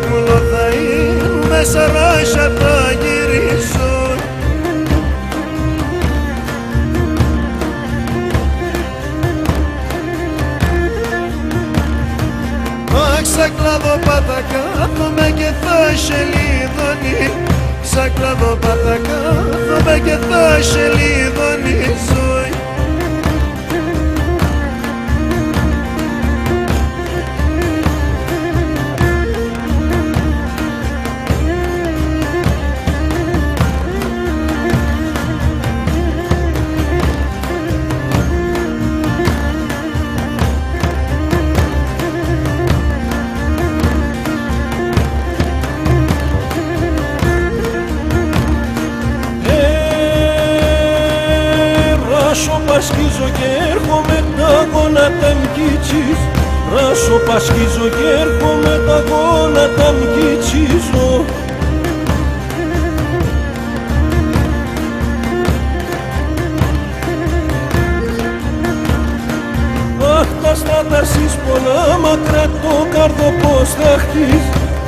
Μουλό θα είναι σαράσια τα γυρίσω. Σαν κλαδοπάτα κάθομαι και θα σελίδωνει. Σαν κλαδοπάτα κάθομαι και θα σελίδωνει η ζωή. Ράσο πασχίζω και έρχομαι τα γόνατα μ' κίτσις. Ράσο πασχίζω και έρχομαι τα γόνατα μ' κίτσιζω. Αχ, τα στράτα σεις πολλά μακρά το κάρδο πως θα χτίς.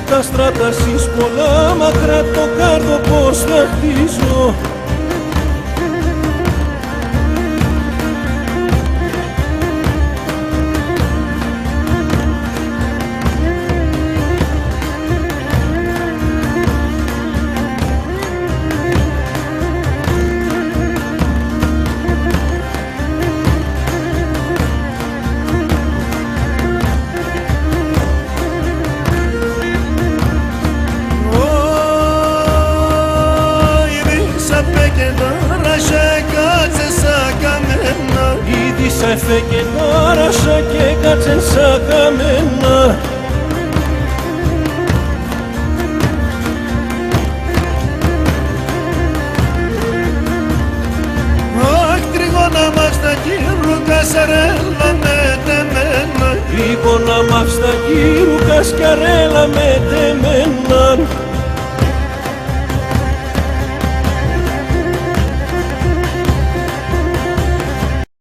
Τα στράτα σεις πολλά μακρά το κάρδο πως θα χτίζω. Ήδη σ' έφεγε τάρασα και κάτσεν σαν καμένα. Αχ, τρίγωνα μ' στα κύρουκα σαρέλα με τεμένα. Τρίγωνα μ' στα κύρουκα σκαρέλα με τεμένα.